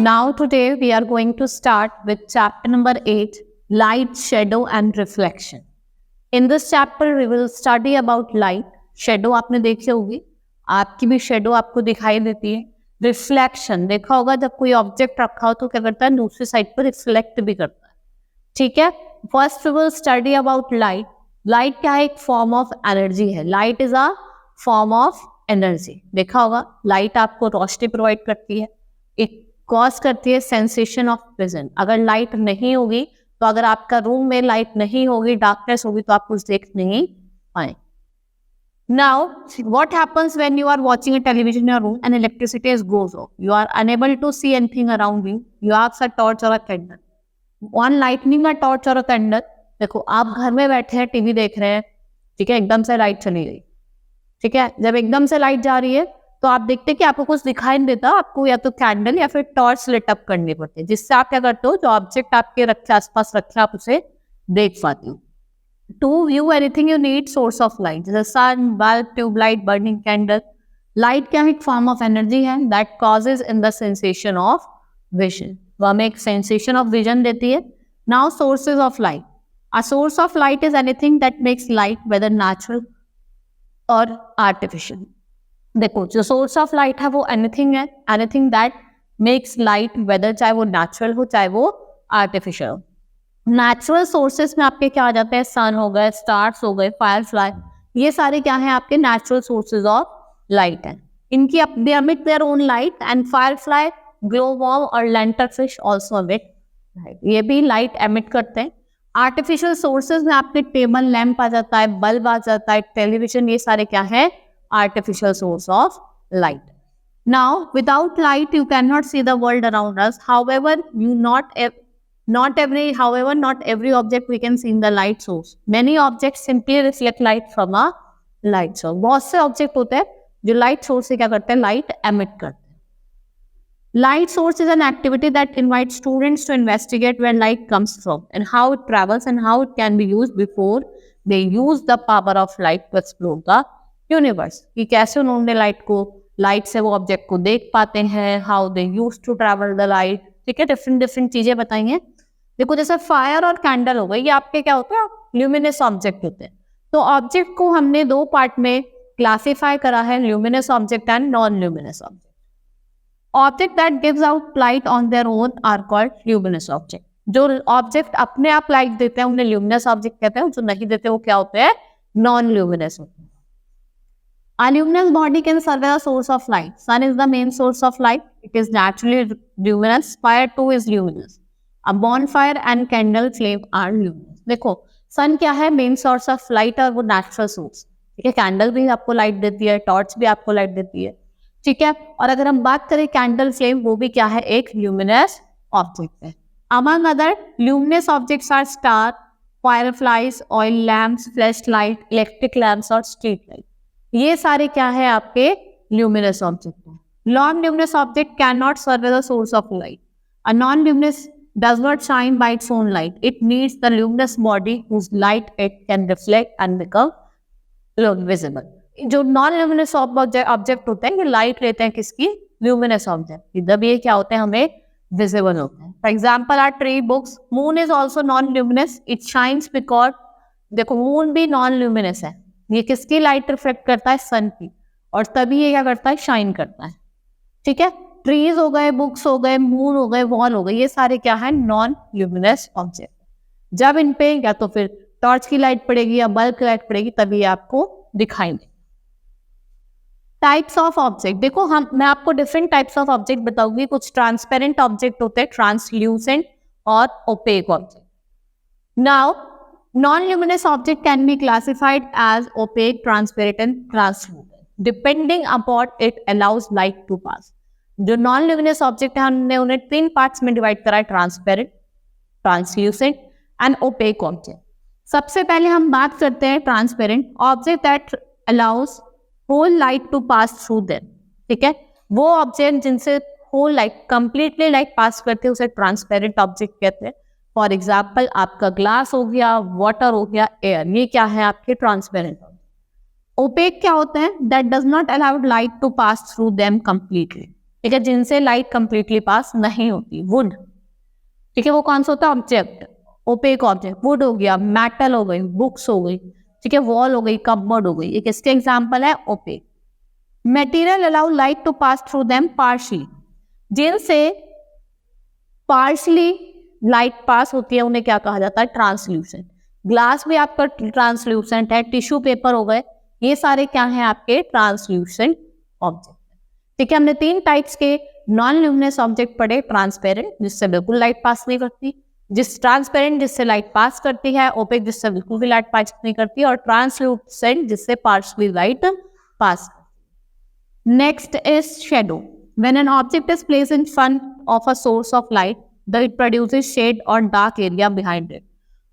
Now today we are going to start with chapter number 8, light, shadow and reflection. In this chapter we will study about light. Shadow आपने देखी होगी, आपकी भी shadow आपको दिखाई देती है. Reflection देखा होगा, जब कोई ऑब्जेक्ट रखा हो तो क्या करता है, दूसरी साइड पर रिफ्लेक्ट भी करता है. ठीक है. First we will study about light. Light क्या है? एक फॉर्म ऑफ एनर्जी है. Light is a form of energy. देखा होगा, लाइट आपको रोशनी प्रोवाइड करती है, एक कॉज करती है सेंसेशन ऑफ विजन. अगर लाइट नहीं होगी तो अगर आपका रूम में लाइट नहीं होगी, डार्कनेस होगी, तो आप कुछ देख नहीं पाए. Now what happens when you are watching a television in your room and electricity goes off, you are unable to see anything around you. You have a torch or a candle. On lightning a torch or a candle, देखो आप घर में बैठे हैं, TV देख रहे हैं, ठीक है, एकदम से लाइट चली गई. ठीक है, जब एकदम से लाइट जा रही है तो आप देखते हैं कि आपको कुछ दिखाई नहीं देता, आपको या तो कैंडल या फिर टॉर्च लिट अप करनी पड़ती है, जिससे आप क्या करते हो, जो ऑब्जेक्ट आपके रखे आसपास रखे आप उसे देख पाते हो. To view anything you need source of light, जैसे sun, bulb, tube light, burning candle. Light क्या है? एक फॉर्म ऑफ एनर्जी है that causes in the sensation of vision. वो हमें एक सेंसेशन ऑफ विजन देती है. Now sources of light. A source of light is anything that makes light, whether natural or artificial. देखो, जो सोर्स ऑफ लाइट है वो एनीथिंग है, anything that makes light, weather चाहे वो नेचुरल हो चाहे वो आर्टिफिशियल हो. नेचुरल सोर्सेस में आपके क्या आ जाते हैं? सन हो गए, स्टार्स हो गए, फायरफ्लाई, ये सारे क्या है आपके नेचुरल सोर्सेज ऑफ लाइट हैं. इनकी they emit their own light and firefly, glow worm और lantern fish also emit light. ये भी लाइट एमिट करते हैं. आर्टिफिशियल सोर्सेज में आपके टेबल लैंप आ जाता है, बल्ब आ जाता है, टेलीविजन, ये सारे क्या है? Artificial source of light. Now, without light, you cannot see the world around us. However, not every object we can see in the light source. Many objects simply reflect light from a light source. बहुत से object होते हैं जो light source से क्या करते हैं? Light emit करते हैं. Light source is an activity that invites students to investigate where light comes from and how it travels and how it can be used before they use the power of light to explore the universe. कि कैसे उन्होंने light से वो object को देख पाते हैं, how they use to travel the light. ठीक है, डिफरेंट चीजें बताई हैं. देखो, जैसे फायर और कैंडल हो गई, ये आपके क्या होते हैं? ल्यूमिनस ऑब्जेक्ट होते हैं. तो ऑब्जेक्ट को हमने दो पार्ट में क्लासिफाई करा है, luminous object and non luminous object. Object that gives out light on their own are called luminous object. जो ऑब्जेक्ट अपने आप लाइट देते हैं उन्हें ल्यूमिनस ऑब्जेक्ट कहते हैं. जो नहीं देते वो क्या होते हैं? नॉन ल्यूमिनस होते हैं. A luminous body can serve as a source of light. Sun is the main source of light. It is naturally luminous. Fire too is luminous. A bonfire and candle flame are luminous. देखो, sun क्या है? Main source of light और वो natural source. ठीक है, candle भी आपको light देती है, टॉर्च भी आपको लाइट देती है. ठीक है, और अगर हम बात करें कैंडल फ्लेम, वो भी क्या है? एक ल्यूमिनस ऑब्जेक्ट है. Among other luminous objects are star, fireflies, oil lamps, flashlight, electric lamps और street light. ये सारे क्या है? आपके ल्यूमिनस ऑब्जेक्ट हैं. Non luminous object can not serve as a source of light. A non luminous does not shine by its own light. It needs the luminous body whose light it can reflect and become visible. जो non luminous object होते हैं, ये light लेते हैं किसकी? Luminous object. जब ये क्या होते हैं? हमें विजिबल होते हैं. For example are tree books. Moon is also non luminous. It shines because, देखो, मून भी नॉन ल्यूमिनस है. ये किसकी लाइट रिफ्लेक्ट करता है? सन की. और तभी ये क्या करता है? शाइन करता है. ठीक है, ट्रीज हो गए, बुक्स हो गए, मून हो गए, वॉल हो गए, ये सारे क्या है? Non luminous object. जब इन पे या तो फिर टॉर्च की लाइट पड़ेगी या बल्ब की लाइट पड़ेगी, तभी आपको दिखाई दे. Types of object. देखो, मैं आपको डिफरेंट टाइप्स ऑफ ऑब्जेक्ट बताऊंगी. कुछ ट्रांसपेरेंट ऑब्जेक्ट होते हैं, ट्रांसल्यूसेंट और opaque object. Now non-luminous object can be classified as opaque, transparent and translucent. Depending upon it allows light to pass. जो non-luminous object है, हमने उन्हें 3 पार्ट्स में डिवाइड करा है, transparent, translucent and opaque object. सबसे पहले हम बात करते हैं transparent object that allows whole light to pass through them. ठीक है, वो ऑब्जेक्ट जिनसे whole light, completely light pass करते हैं, उसे ट्रांसपेरेंट ऑब्जेक्ट कहते हैं. फॉर एग्जाम्पल, आपका ग्लास हो गया, वाटर हो गया, एयर, ये क्या है? आपके ट्रांसपेरेंट. ओपेक क्या होते हैं? That does not allow light to pass through them completely. ठीक है, जिनसे लाइट कंप्लीटली पास नहीं होती। वुड, ठीक है, वो कौन सा होता है? Object, opaque object. वुड हो गया, मेटल हो गई, बुक्स हो गई, ठीक है, वॉल हो गई, कपबोर्ड हो गई, एक इसके एग्जाम्पल है opaque. Material allow light to pass through them partially, जिनसे पार्शली लाइट पास होती है उन्हें क्या कहा जाता है? ट्रांसल्यूसेंट। ग्लास भी आपका ट्रांसल्यूसेंट है, टिश्यू पेपर हो गए, ये सारे क्या हैं? आपके ट्रांसल्यूसेंट ऑब्जेक्ट। ठीक है, हमने 3 टाइप्स के नॉन ल्यूमिनस ऑब्जेक्ट पढ़े। ट्रांसपेरेंट, जिससे बिल्कुल लाइट पास नहीं करती, ट्रांसपेरेंट जिससे लाइट पास करती है, ओपेक जिससे बिल्कुल भी लाइट पास नहीं करती, और ट्रांसल्यूसेंट जिससे partially light pass. Next is shadow. When an object is placed in front of a source of light, it produces shade और डार्क एरिया बिहाइंड इट।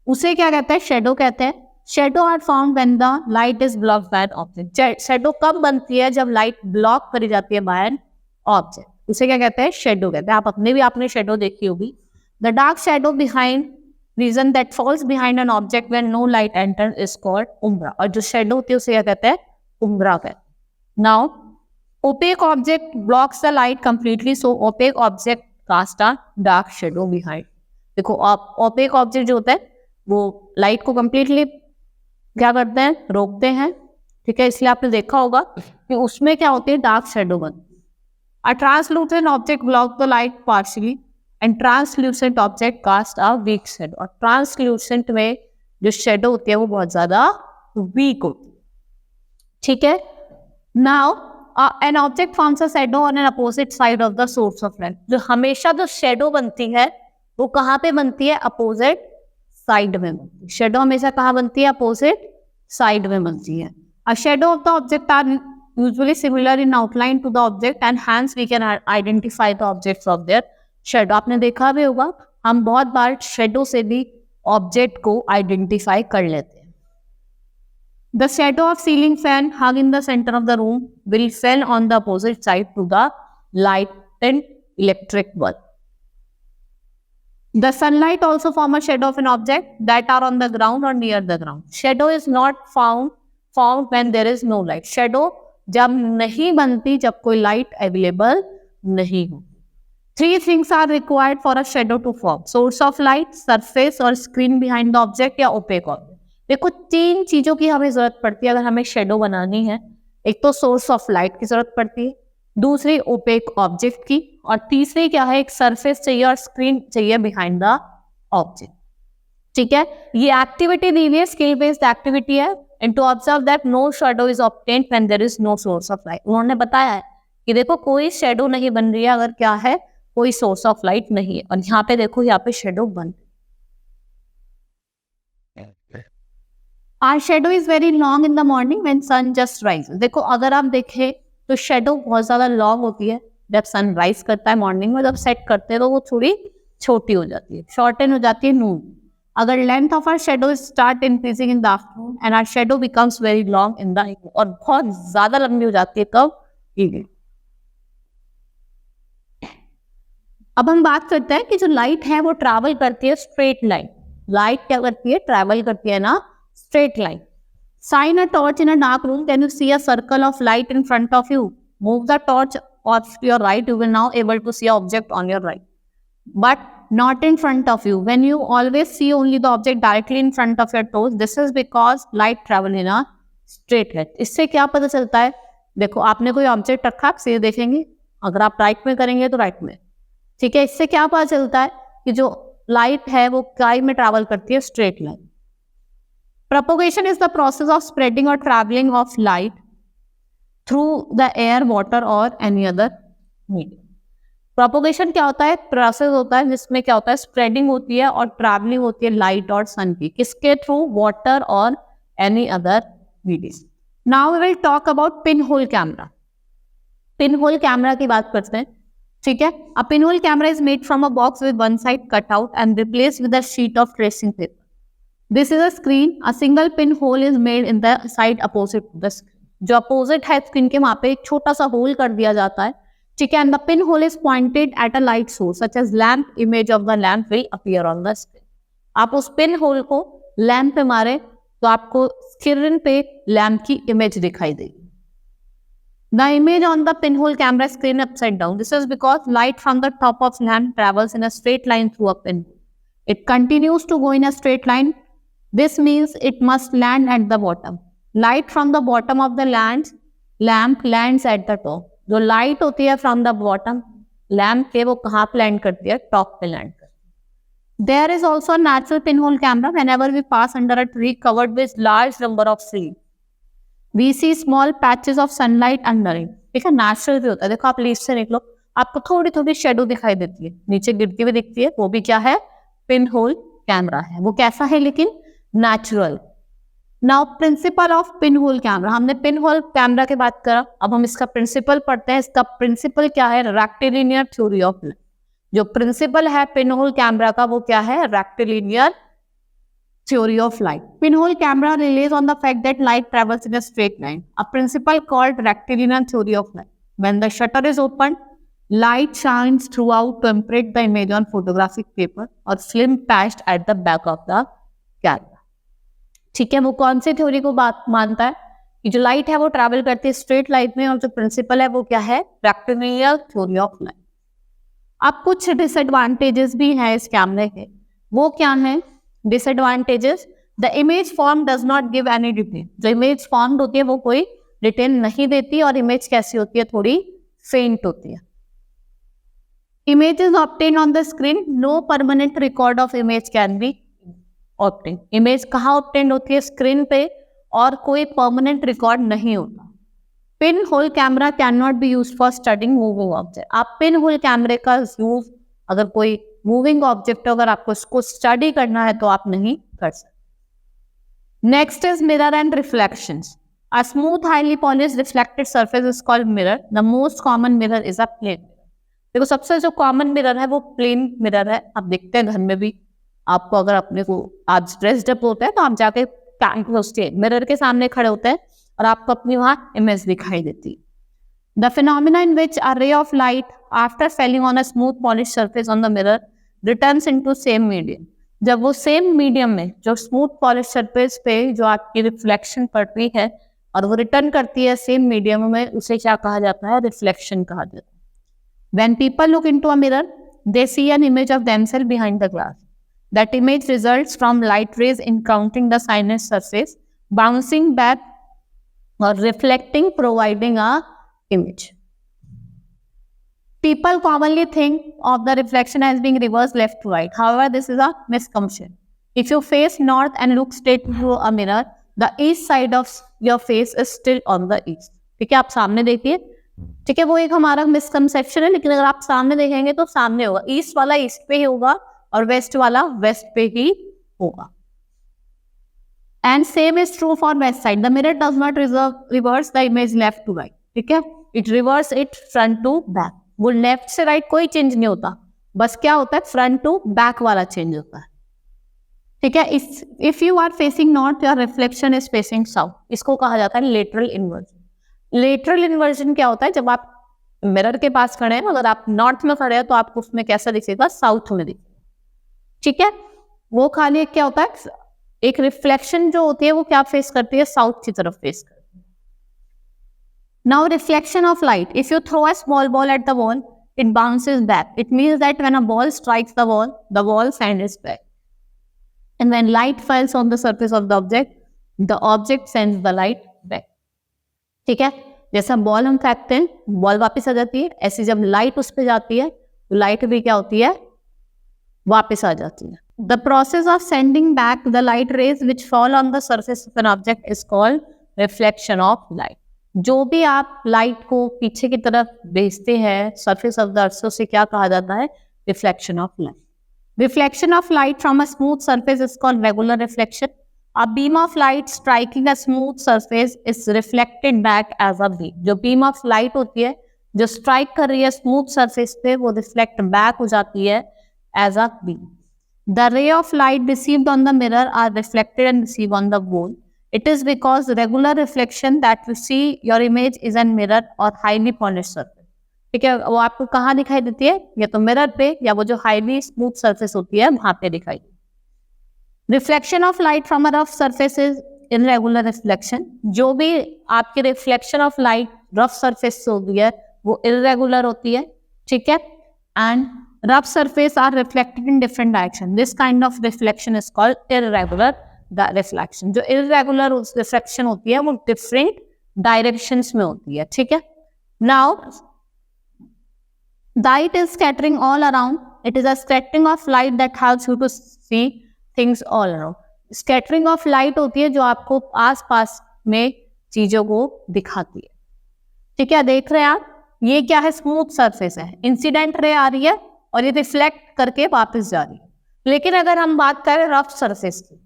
उसे क्या कहते हैं? शेडो कहते हैं। Shadow are found when the light is blocked by an object. Shadow कब बनती है? जब लाइट ब्लॉक करी जाती है बाय एन ऑब्जेक्ट, उसे क्या कहते हैं? शेडो कहते हैं। आप अपने भी आपने शेडो देखी होगी। The dark shadow behind reason that falls behind an object when no light enter is called umbra. और जो शेडो होती है उसे क्या कहते हैं? उम्ब्रा कहते हैं। Now opaque object blocks the light completely, so opaque object cast a dark shadow behind. देखो, ओपेक ऑब्जेक्ट जो होता है वो लाइट को कंप्लीटली क्या करते हैं? रोकते हैं। ठीक है, इसलिए आपने देखा होगा कि उसमें क्या होती है? डार्क शेडो बनती है। A translucent object block the light partially and translucent object cast a weak shadow. और ट्रांसल्यूसेंट में जो शेडो होती है वो बहुत ज्यादा वीक होती है। ठीक है, now an object forms a shadow on an opposite side of the source of light. जो हमेशा जो शेडो बनती है वो कहाँ पे बनती है? अपोजिट साइड में बनती है। शेडो हमेशा कहाँ बनती है? अपोजिट साइड में बनती है। A shadow of the object are usually similar in outline to the object and hence we can identify the objects of their shadow. आपने देखा भी होगा, हम बहुत बार शेडो से भी ऑब्जेक्ट को आइडेंटिफाई कर लेते हैं। The shadow of ceiling fan hung in the center of the room will fell on the opposite side to the lighted electric bulb. The sunlight also form a shadow of an object that are on the ground or near the ground. Shadow is not found when there is no light. Shadow जब नहीं बनती जब कोई light available नहीं हो। 3 things are required for a shadow to form: source of light, surface or screen behind the object या opaque object। देखो, 3 चीजों की हमें जरूरत पड़ती है अगर हमें शेडो बनानी है। एक तो सोर्स ऑफ लाइट की जरूरत पड़ती है, दूसरी ओपेक ऑब्जेक्ट की, और तीसरी क्या है? एक सरफेस चाहिए और स्क्रीन चाहिए बिहाइंड द ऑब्जेक्ट। ठीक है, ये एक्टिविटी दी हुई है, स्किल बेस्ड एक्टिविटी है। And to observe that no shadow is obtained when there is no source of light. उन्होंने बताया है कि देखो कोई शेडो नहीं बन रही है अगर क्या है? कोई सोर्स ऑफ लाइट नहीं है। और यहाँ पे देखो, यहाँ पे शेडो बन। Our shadow is very long in the morning when sun just rises। देखो, अगर आप देखें तो शेडो बहुत ज्यादा लॉन्ग होती है जब सन राइज करता है मॉर्निंग में। जब सेट करते हैं तो वो थोड़ी छोटी हो जाती है, शॉर्टन हो जाती है नून। अगर length of our shadow start increasing in the afternoon and our shadow becomes very long in the evening, और बहुत ज्यादा लंबी हो जाती है कब? इवनिंग। अब हम बात करते हैं कि जो लाइट है वो ट्रैवल करती है स्ट्रेट लाइन। लाइट क्या करती है? ट्रैवल करती है ना straight line. Shine a torch in a dark room. Can you see a circle of light in front of you? Move the torch off to your right. You will now able to see an object on your right, but not in front of you. When you always see only the object directly in front of your toes, this is because light travel in a straight line. इससे क्या पता चलता है? देखो, आपने कोई object रखा, आप सीधे देखेंगे। अगर आप राइट में करेंगे तो राइट में। ठीक है, इससे क्या पता चलता है कि जो लाइट है वो काय में ट्रैवल करती है? Straight line. Propagation is the process of spreading or traveling of light through the air, water or any other medium. Propagation क्या होता है? प्रोसेस होता है जिसमें क्या होता है? स्प्रेडिंग होती है और ट्रैवलिंग होती है लाइट और सन की। किसके थ्रू? वाटर और any other medium. Now we will talk about pin hole camera. Pin hole camera की बात करते हैं। ठीक है, a pin hole camera is made from a box with one side cut out and replace with a sheet of tracing paper. This is a screen. A single pinhole is made in the side opposite to the screen. जो opposite है screen के वहां पे एक छोटा सा whole कर दिया जाता है। ठीक है, and the pinhole is pointed at a light source such as lamp. Image of the lamp will appear on the screen. आप उस पिन होल को लैंप पे मारे तो आपको स्क्रीन पे लैंप की इमेज दिखाई देगी। The image on the pinhole camera screen upside down. This is because light from the top of lamp travels in a straight line through a pinhole. It continues to go in a straight line. This means it must land at the bottom. Light from the bottom of the lamp lands at the top. जो light होती है from the bottom lamp के, वो कहाँ पे land करती है? Top पे land करती है. There is also a natural pinhole camera whenever we pass under a tree covered with large number of trees. We see small patches of sunlight under it. ठीक है, नेचुरल भी होता है. देखो आप लीफ से निकलो, आपको थोड़ी थोड़ी शेडो दिखाई देती है, नीचे गिरती हुई दिखती है, वो भी क्या है? पिन होल कैमरा है. वो कैसा है लेकिन? Natural. Now principle of pin hole camera. हमने पिन होल कैमरा की बात करा, अब हम इसका प्रिंसिपल पढ़ते हैं. इसका प्रिंसिपल क्या है? Rectilinear theory of light. जो प्रिंसिपल है पिन होल कैमरा का, वो क्या है? Rectilinear theory of light. Pinhole camera relies on the fact that light travels in a straight line, a principle called rectilinear theory of light. When the shutter is opened, light shines throughout to imprint the image on photographic paper or film patched at the back of the camera. ठीक है, वो कौन सी theory को बात मानता है कि जो लाइट है वो ट्रैवल करती है स्ट्रेट लाइट में, और जो प्रिंसिपल है वो क्या है? Rectilinear theory of light. अब कुछ डिसएडवांटेजेस भी हैं इस कैमरे के. वो क्या है disadvantages? The image form does not give any detail. जो इमेज फॉर्म होती है वो कोई डिटेल नहीं देती, और इमेज कैसी होती है? थोड़ी फेंट होती है. Image is obtain on the screen. No permanent record of image can be obtain. Image कहाँ ऑब्टेन होती है? स्क्रीन पे, और कोई परमानेंट रिकॉर्ड नहीं होता. Pin hole camera can not be use for studying moving object. आप पिन होल कैमरे का यूज अगर कोई मूविंग ऑब्जेक्ट अगर आपको इसको स्टडी करना है तो आप नहीं कर सकते. Next is mirror and reflections. A smooth highly polished reflected surface is called mirror. The most common mirror is a plane mirror. देखो सबसे जो कॉमन मिरर है वो प्लेन मिरर है. आप देखते हैं घर में भी, आपको अगर अपने को आज ड्रेस्ड अप होता है तो आप जाके मिरर के सामने खड़े होते हैं और आपको अपनी वहां इमेज दिखाई देती है. The phenomena in which a ray of light, after falling on a smooth polished surface on the mirror, returns into same medium. जब वो सेम मीडियम में, जो स्मूथ पॉलिश सरफेस पे जो आपकी रिफ्लेक्शन पड़ रही है और वो रिटर्न करती है सेम मीडियम में, उसे क्या कहा जाता है? रिफ्लेक्शन कहा जाता है. When people look into a mirror, they see an image of themselves behind the glass. That image results from light rays encountering the sinus surface, bouncing back or reflecting, providing a image. People commonly think of the reflection as being reversed left to right. However, this is a misconception. If you face north and look straight into a mirror, the east side of your face is still on the east. ठीक है, आप सामने देखिए. ठीक है, वो एक हमारा मिसकंसेप्शन है, लेकिन अगर आप सामने देखेंगे तो सामने होगा. ईस्ट वाला ईस्ट पे ही होगा और वेस्ट वाला वेस्ट पे ही होगा. And same is true for west side. The mirror does not reverse the image left to right. ठीक है, it reverse it front to back. वो लेफ्ट से राइट कोई चेंज नहीं होता, बस क्या होता है? फ्रंट टू बैक वाला चेंज होता है. ठीक है, if you are facing north, your reflection is facing south. इसको कहा जाता है लेटरल इन्वर्जन. लेटरल इन्वर्जन क्या होता है? जब आप मिरर के पास खड़े हैं, अगर आप नॉर्थ में खड़े हैं तो आपको उसमें कैसा दिखेगा? साउथ में दिखेगा. ठीक है, वो खाली क्या होता है? एक रिफ्लेक्शन जो होती है वो क्या फेस करती है? साउथ की तरफ फेस करती है. Now reflection of light. If you throw a small ball at the wall, it bounces back. It means that when a ball strikes the wall sends back. And when light falls on the surface of the object sends the light back. ठीक है, जैसा ball हम फेंकते हैं, ball वापस आ जाती है, ऐसे जब लाइट उस पर जाती है तो लाइट भी क्या होती है? वापस आ जाती है. The process of sending back the light rays which fall on the surface of an object is called reflection of light. जो भी आप लाइट को पीछे की तरफ भेजते हैं सरफेस ऑफ द अर्थ, से क्या कहा जाता है? Reflection of light. Reflection of light from a smooth surface is called regular reflection. A beam of light striking a smooth surface is reflected back as a beam. जो beam of light होती है जो strike कर रही है smooth surface पे, वो reflect back हो जाती है as a beam. The ray of light received on the mirror are reflected and receive on the wall. It is because regular reflection that you see your image is a mirror or highly polished surface. ठीक है, वो आपको कहाँ दिखाई देती है? या तो मिरर पे, या वो जो हाईली स्मूथ सरफेस होती है वहां पे दिखाई देती है. Reflection of light from a rough surface is irregular reflection. जो भी आपकी reflection of light rough surface होती है वो इरेगुलर होती है, ठीक है, and rough surface are reflected in different direction. This kind of reflection is called irregular reflection. जो इरेगुलर रिफ्लेक्शन होती है वो डिफरेंट डायरेक्शंस में होती है, ठीक है. Now light is scattering all around. It is a scattering of light that helps you to see things all around. Scattering of light होती है जो आपको आस-पास में चीजों को दिखाती है, ठीक है. देख रहे हैं आप, ये क्या है, स्मूथ सरफेस है, इंसिडेंट रे आ रही है और ये रिफ्लेक्ट करके वापस जा रही है. लेकिन अगर हम बात करें रफ सरफेस की,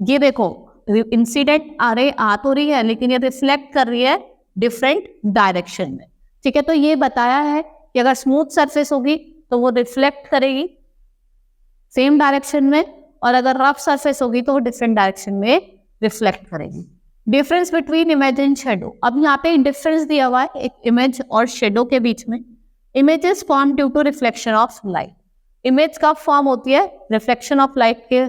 ये देखो इंसिडेंट रे आ तो रही है लेकिन ये रिफ्लेक्ट कर रही है डिफरेंट डायरेक्शन में, ठीक है. तो ये बताया है कि अगर स्मूथ सरफेस होगी तो वो रिफ्लेक्ट करेगी सेम डायरेक्शन में, और अगर रफ सरफेस होगी तो वो डिफरेंट डायरेक्शन में रिफ्लेक्ट करेगी. Difference between image and shadow. अब यहाँ पे डिफरेंस दिया हुआ है एक इमेज और शेडो के बीच में. Image is form due to reflection of light. Image कब फॉर्म होती है, रिफ्लेक्शन ऑफ लाइट के.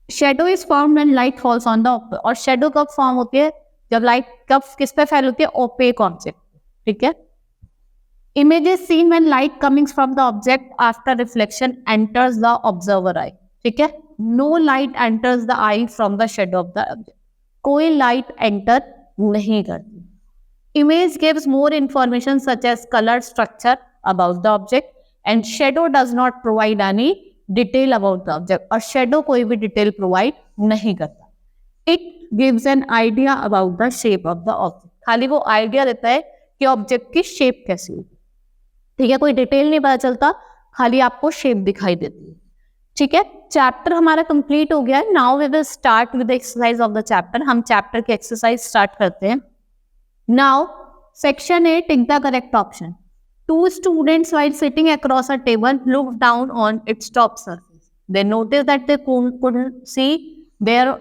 Shadow is form when light falls on the, और शेडो कब फॉर्म होती है, जब लाइट कब किस पे फैल होती है, ओपेक ऑब्जेक्ट, ठीक है. Image is seen when light coming from the object after reflection enters the observer eye. ठीक है. No light enters the eye from the shadow of the object. कोई light enter नहीं करती. Image gives more information such as color, structure about the object, and shadow does not provide any detail about the object. और shadow कोई भी detail provide नहीं करता. It gives an idea about the shape of the object. खाली वो idea देता है कि ऑब्जेक्ट की शेप कैसी होगी, ठीक है. कोई डिटेल नहीं पता चलता, खाली आपको शेप दिखाई देती है, ठीक है. चैप्टर हमारा कंप्लीट हो गया है. Now we will start with the exercise of the chapter. हम चैप्टर की एक्सरसाइज स्टार्ट करते हैं. Now section 8, tick the correct option. 2 students while sitting across a table looked down on its top surface. They noticed that they couldn't see their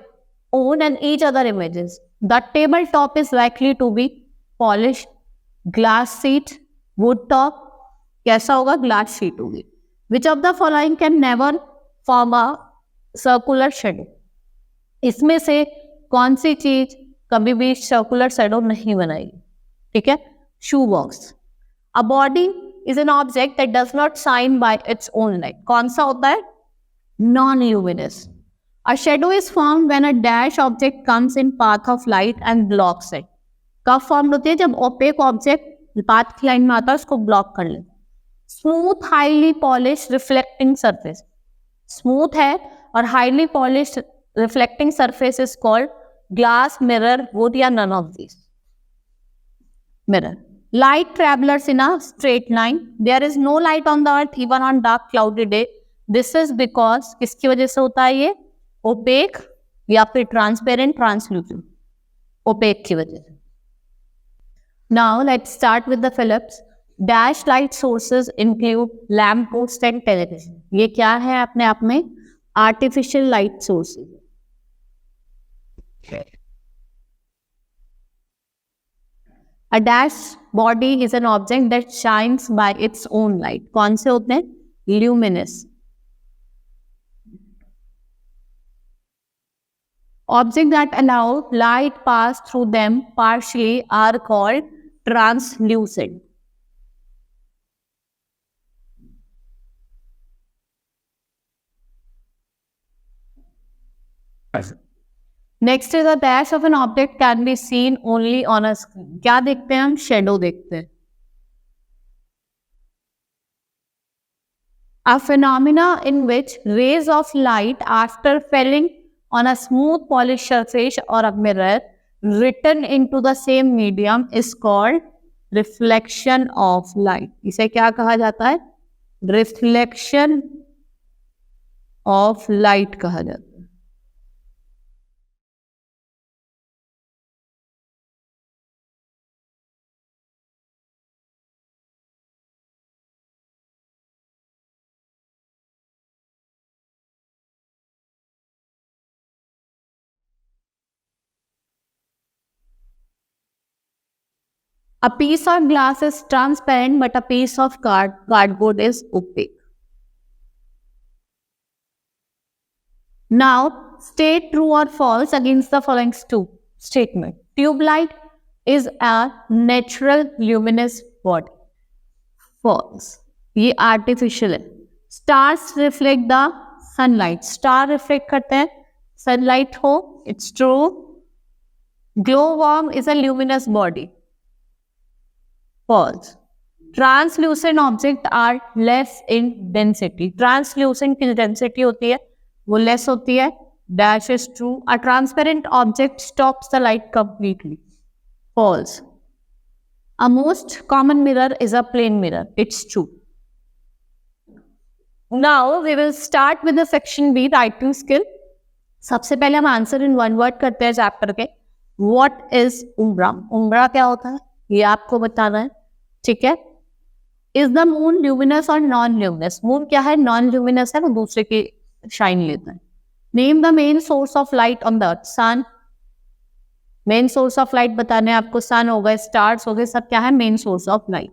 own and each other images. The table top is likely to be polished, glass sheet, wood top. कैसा होगा, glass sheet होगी. Which of the following can never form a circular shadow. इसमें से कौन सी चीज कभी भी circular shadow नहीं बनाएगी, ठीक है. शू box. A body is an object that does not shine by its own light. कौन सा होता है, non luminous. A shadow is form when a dash object comes in path of light and blocks it. कब form होती है, जब opaque object path की line में आता है उसको ब्लॉक कर लेता है. Smooth highly polish reflecting surface. Smooth है और highly polish reflecting surface is called glass, mirror, wood या none of this. Mirror. Light travellers in a straight line. There is no light on the earth even on dark cloudy day. This is because, किसकी वजह से होता है ये, OPEC या फिर transparent, translucent. OPEC की वजह से. Now let's start with the fill ups. Dash light sources include lamp post and television. ये क्या है अपने आप में, artificial light sources. A dash body is an object that shines by its own light. कौन से होते हैं, luminous. Object that allow light pass through them partially are called translucent. Next is a dash of an object can be seen only on a screen. क्या देखते हैं हम, shadow देखते हैं. A phenomena in which rays of light after falling on a smooth polished surface or a mirror return into the same medium is called reflection of light. इसे क्या कहा जाता है, reflection of light कहा जाता है. A piece of glass is transparent, but a piece of cardboard is opaque. Now, state true or false against the following two statement. Tube light is a natural luminous body. False. ये artificial है. Stars reflect the sunlight. Star reflect करते हैं sunlight हो. It's true. Glowworm is a luminous body. False. Translucent objects are less in density. Translucent की density होती है वो less होती है. Dash is true. A transparent object stops the light completely. False. A most common mirror is a plane mirror. It's true. Now we will start with the section B, writing skill. सबसे पहले हम answer in one word करते हैं chapter के. What is umbra? Umbra क्या होता है ये आपको बताना है. ठीक है. Is the moon luminous or non-luminous? Moon क्या है? Non-luminous है, वो दूसरे की शाइन लेता है. Name the main source of light on the earth. Sun. Main source of light बताने आपको सन हो गए, स्टार्स हो गए, सब क्या है? Main source of light.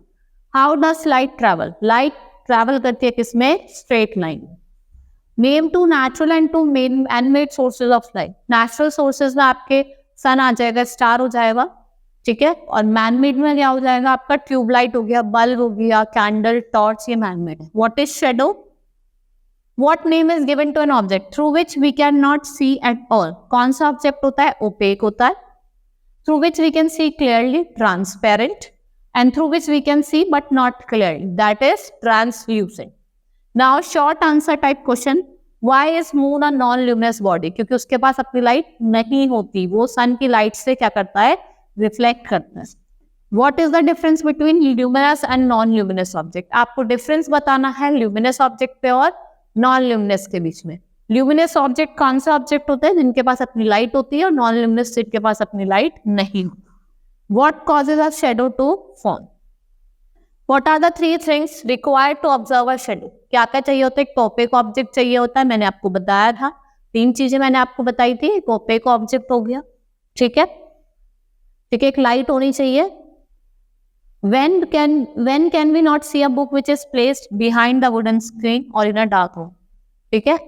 How does light travel? Light travel करती है किसमें? Straight line. Name two natural and two man made sources of light. Natural sources में आपके सन आ जाएगा, स्टार हो जाएगा, ठीक है. और मैन-मेड में क्या हो जाएगा? आपका ट्यूबलाइट हो गया, बल्ब हो गया, कैंडल, टॉर्च, ये मैन-मेड है. What is shadow? What name is given to an object through which we cannot see at all? कौन सा ऑब्जेक्ट होता है? ओपेक होता है. Through which we can see clearly, transparent, and through which we can see but not clearly, that is translucent. Now short answer type question. Why is moon a non-luminous body? क्योंकि उसके पास अपनी light नहीं होती, वो सन की light से क्या करता है? रिफ्लेक्ट करता है. What is the difference between luminous and non-luminous object? आपको डिफरेंस बताना है luminous object पे और non-luminous के बीच में. ल्यूमिनस ऑब्जेक्ट कौन सा ऑब्जेक्ट होता है? जिनके पास अपनी लाइट होती है, और नॉन ल्यूमिनस जिनके पास अपनी लाइट नहीं होती. What causes a shadow to form? What are the three things required to observe a shadow? क्या क्या चाहिए होता है? एक ओपेक ऑब्जेक्ट चाहिए होता है, मैंने आपको बताया था. 3 चीजें मैंने आपको बताई थी. एक ओपेक ऑब्जेक्ट हो गया, ठीक है. ठीक है. एक लाइट होनी चाहिए. When can we not see a book which is placed behind the wooden screen or in a dark room? ठीक है.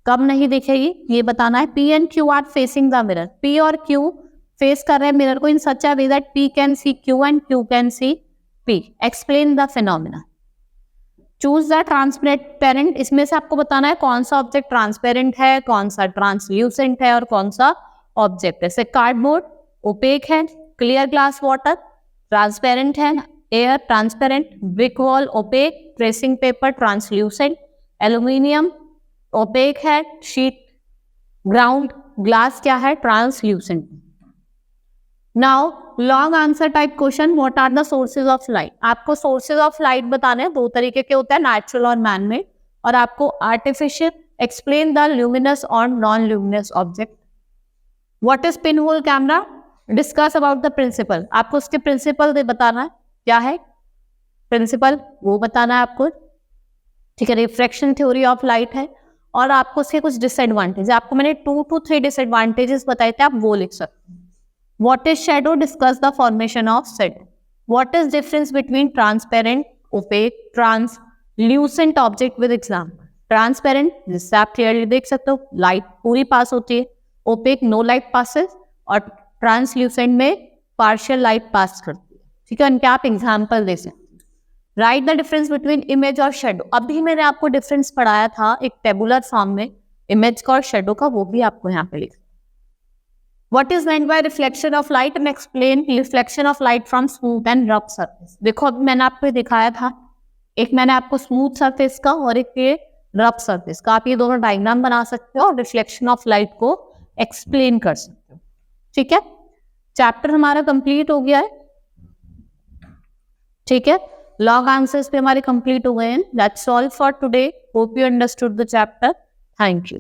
कब नहीं दिखेगी ये बताना है. P and Q are facing the mirror. P और Q फेस कर रहे हैं मिरर को in such a way that P can see Q and Q can see P. Explain the phenomena. Choose the transparent. इसमें से आपको बताना है कौन सा ऑब्जेक्ट ट्रांसपेरेंट है, कौन सा ट्रांसल्यूसेंट है, और कौन सा ऑब्जेक्ट है. कार्डबोर्ड ओपेक है, क्लियर ग्लास वाटर ट्रांसपेरेंट है, air transparent, brick wall opaque, tracing paper translucent, aluminium opaque है, शीट ग्राउंड ग्लास क्या है? Translucent. Now long answer type question. What are the sources of light? आपको sources of light बताने हैं. 2 तरीके के होते हैं, नेचुरल और मैनमेड, और आपको आर्टिफिशियल. एक्सप्लेन द ल्यूमिनस और non luminous object. What is pin whole camera? Discuss about the principle. आपको उसके प्रिंसिपल बताना है. क्या है प्रिंसिपल? वो बताना है आपको, ठीक है. रिफ्रैक्शन थ्योरी ऑफ लाइट है, और आपको उसके कुछ डिसएडवांटेज, आपको मैंने 2 to 3 डिसएडवांटेजेस बताए थे, आप वो लिख सकते हैं. What is shadow? Discuss the formation of shadow. What is difference between transparent, opaque, translucent object with example. Transparent जिससे आप क्लियरली देख सकते हो, लाइट पूरी पास होती है. ओपेक नो लाइट पासेस, और ट्रांसल्यूसेंट में पार्शियल लाइट पास करती है, ठीक है. उनके आप एग्जाम्पल दे सकते हैं. Right the difference between image और शेडो. अभी मैंने आपको डिफरेंस पढ़ाया था एक टेबुलर फॉर्म में इमेज का और शेडो का, वो भी आपको यहाँ पे लिख. What is meant by reflection of light and explain reflection of light from smooth and rough surface. देखो अभी मैंने आपको दिखाया था, एक मैंने आपको स्मूथ सरफेस का और एक ये रफ सरफेस का. आप ये दोनों डायग्राम बना सकते हो और रिफ्लेक्शन ऑफ लाइट को एक्सप्लेन कर सकते हो, ठीक है. चैप्टर हमारा कंप्लीट हो गया है, ठीक है. लॉग आंसर्स पे हमारे कंप्लीट हो गए हैं. That's all for today. Hope you understood the chapter. Thank you.